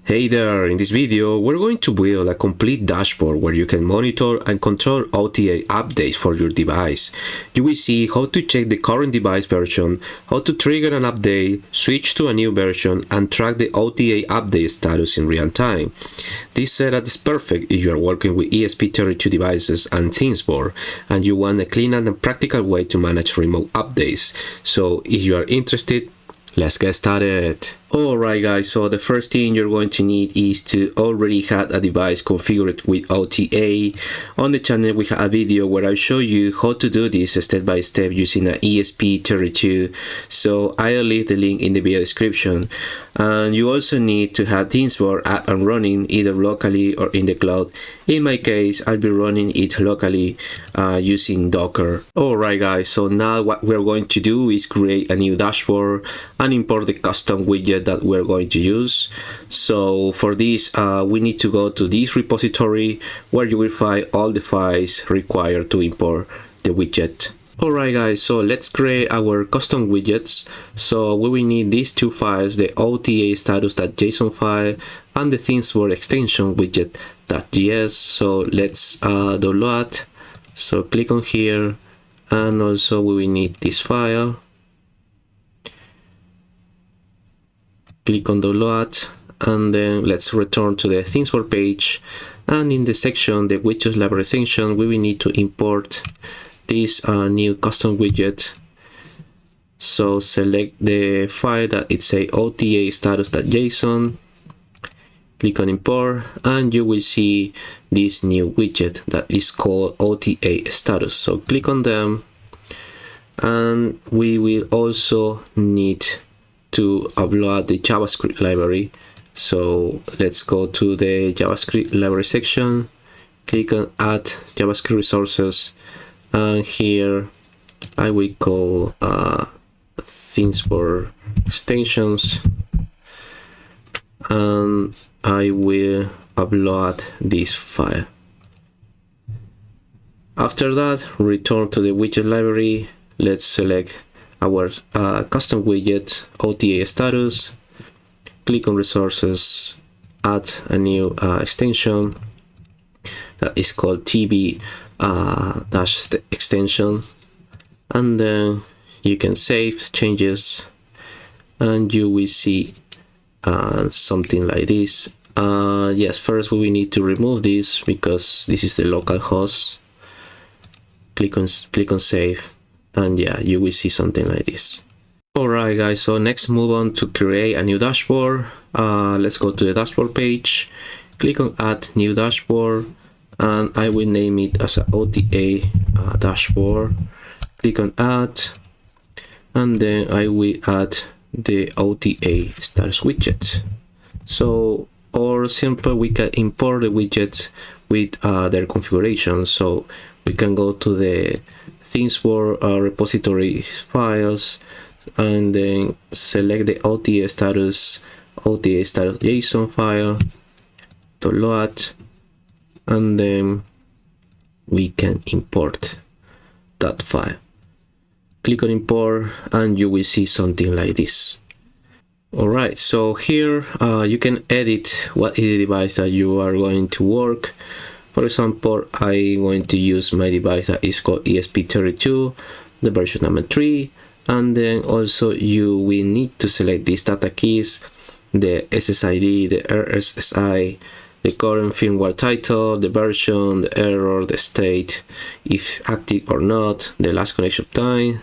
Hey there, in this video we're going to build a complete dashboard where you can monitor and control OTA updates for your device. You will see how to check the current device version, how to trigger an update, switch to a new version, and track the OTA update status in real time. This setup is perfect if you are working with ESP32 devices and ThingsBoard and you want a clean and practical way to manage remote updates. So if you are interested, let's get started. Alright guys, so the first thing you're going to need is to already have a device configured with OTA. On the channel we have a video where I show you how to do this step by step using an ESP32, so I'll leave the link in the video description. And you also need to have ThingsBoard up and running either locally or in the cloud. In my case, I'll be running it locally using Docker. Alright guys, so now what we're going to do is create a new dashboard and import the custom widget that we're going to use. So for this, we need to go to this repository where you will find all the files required to import the widget. Alright guys, so let's create our custom widgets. So we will need these two files, the OTA status.json file and the ThingsBoard extension widget.js. So let's download. So click on here, and also we will need this file. Click on download, and then let's return to the ThingsBoard page, and in the section the widgets library section we will need to import this new custom widget. So select the file that it's a OTA status.json, click on import, and you will see this new widget that is called OTA status. So click on them, and we will also need to upload the JavaScript library. So let's go to the JavaScript library section, click on add JavaScript resources, and here I will call ThingsBoard extensions, and I will upload this file. After that, return to the widget library. Let's select our custom widget OTA status, click on resources, add a new extension that is called TB dash extension, and then you can save changes and you will see something like this. Yes, first we will need to remove this because this is the local host. Click on save, and yeah, you will see something like this. Alright guys, so next move on to create a new dashboard. Let's go to the dashboard page, click on add new dashboard, and I will name it as an OTA dashboard. Click on add, and then I will add the OTA status widget. So, or simple, we can import the widgets with their configuration. So we can go to the ThingsBoard repository files, and then select the OTA status JSON file, download, and then we can import that file. Click on import, and you will see something like this. Alright, so here you can edit what is the device that you are going to work. For example, I'm going to use my device that is called ESP32, the version number 3, and then also you will need to select these data keys, the SSID, the RSSI, the current firmware title, the version, the error, the state, if active or not, the last connection time,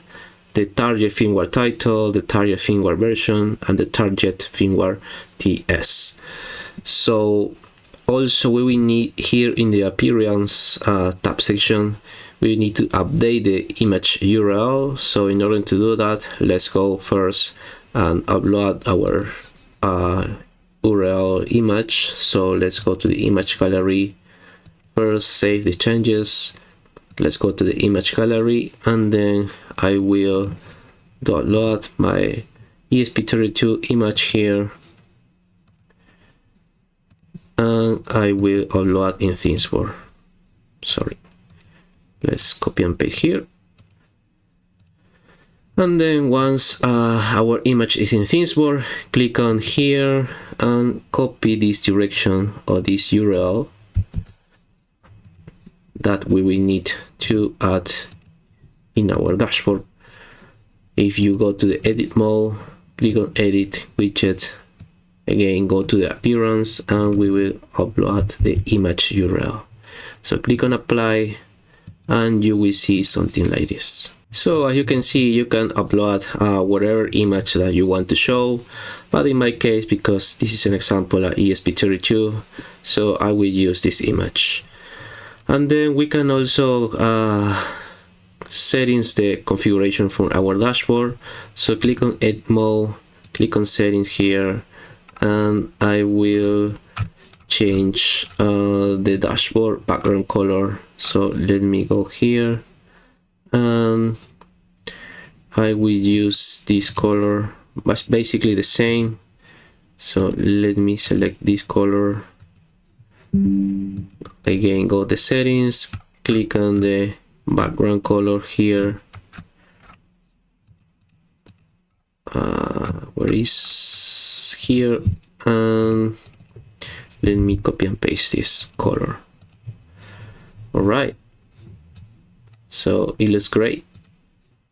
the target firmware title, the target firmware version, and the target firmware TS. So also we will need here in the appearance tab section, we need to update the image URL. So in order to do that, let's go first and upload our URL image. So let's go to the image gallery, first save the changes. Let's go to the image gallery, and then I will download my ESP32 image here, and I will upload in ThingsBoard. Sorry, let's copy and paste here, And then once our image is in ThingsBoard, click on here and copy this direction or this URL that we will need to add in our dashboard. If you go to the edit mode, click on edit widget, again go to the appearance, and we will upload the image URL. So click on apply and you will see something like this. So as you can see, you can upload whatever image that you want to show, but in my case, because this is an example of ESP32, so I will use this image. And then we can also settings the configuration from our dashboard. So click on edit mode, click on settings here, and I will change the dashboard background color. So let me go here and I will use this color, but basically the same. So let me select this color. Again, go to settings, click on the background color here. Where is here? And let me copy and paste this color. Alright, so it looks great.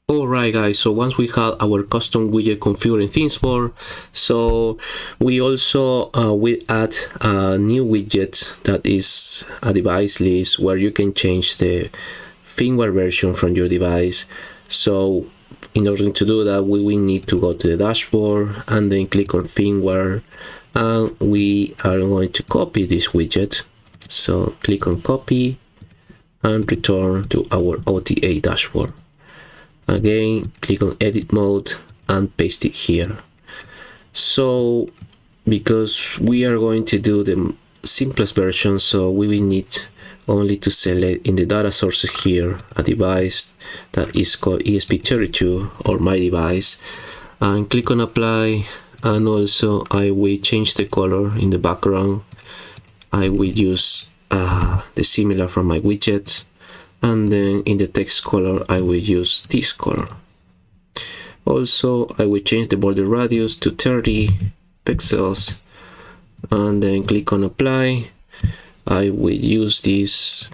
Alright guys, so once we have our custom widget configured in ThingsBoard, so we also will add a new widget that is a device list where you can change the firmware version from your device. So in order to do that, we will need to go to the dashboard and then click on firmware, and we are going to copy this widget. So click on copy and return to our OTA dashboard. Again, click on edit mode and paste it here. So because we are going to do the simplest version, so we will need only to select in the data sources here a device that is called ESP32 or my device, and click on apply. And also I will change the color in the background. I will use the similar from my widget, and then in the text color I will use this color. Also I will change the border radius to 30 pixels and then click on apply. I will use this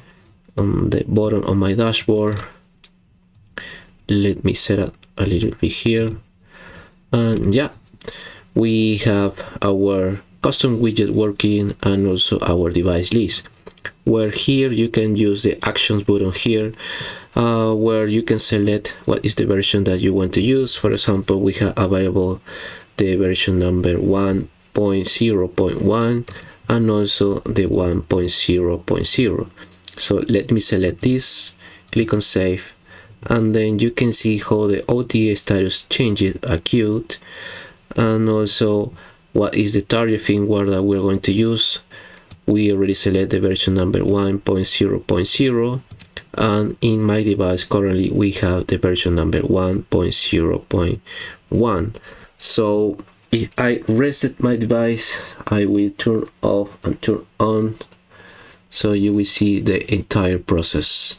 on the bottom of my dashboard. Let me set up a little bit here, and yeah, we have our custom widget working and also our device list, where here you can use the actions button here, where you can select what is the version that you want to use. For example, we have available the version number 1.0.1 and also the 1.0.0. So let me select this, click on save, and then you can see how the OTA status changes acute, and also what is the target firmware that we're going to use. We already select the version number 1.0.0, and in my device currently we have the version number 1.0.1. So if I reset my device, I will turn off and turn on, so you will see the entire process.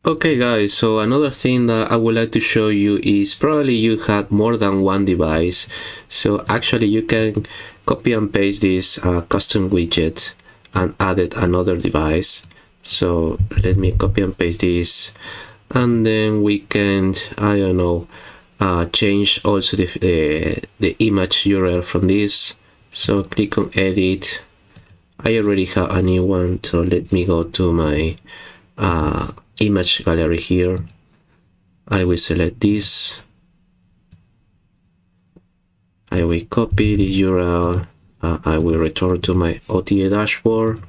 Okay guys, so another thing that I would like to show you is probably you had more than one device. So actually you can copy and paste this custom widget and add it another device. So let me copy and paste this, and then we can, I don't know, change also the image URL from this. So click on edit. I already have a new one, so let me go to my image gallery here. I will select this. I will copy the URL. I will return to my OTA dashboard,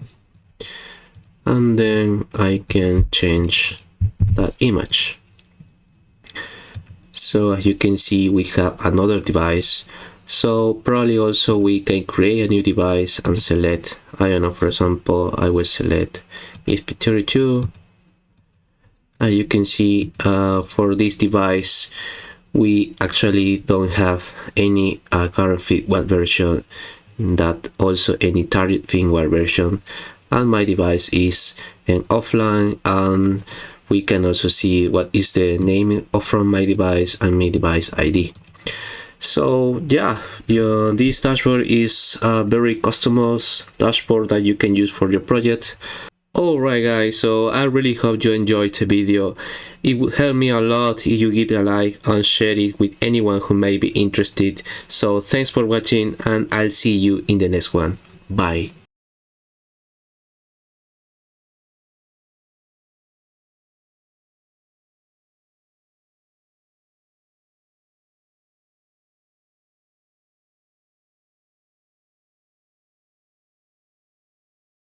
and then I can change that image. So as you can see, we have another device. So probably also we can create a new device and select, I don't know, for example, I will select ESP32. You can see for this device we actually don't have any current firmware version, that also any target firmware version, and my device is an offline, and we can also see what is the name from my device and my device ID. So yeah, this dashboard is a very customized dashboard that you can use for your project. Alright guys, so I really hope you enjoyed the video. It would help me a lot if you give it a like and share it with anyone who may be interested. So thanks for watching, and I'll see you in the next one. Bye.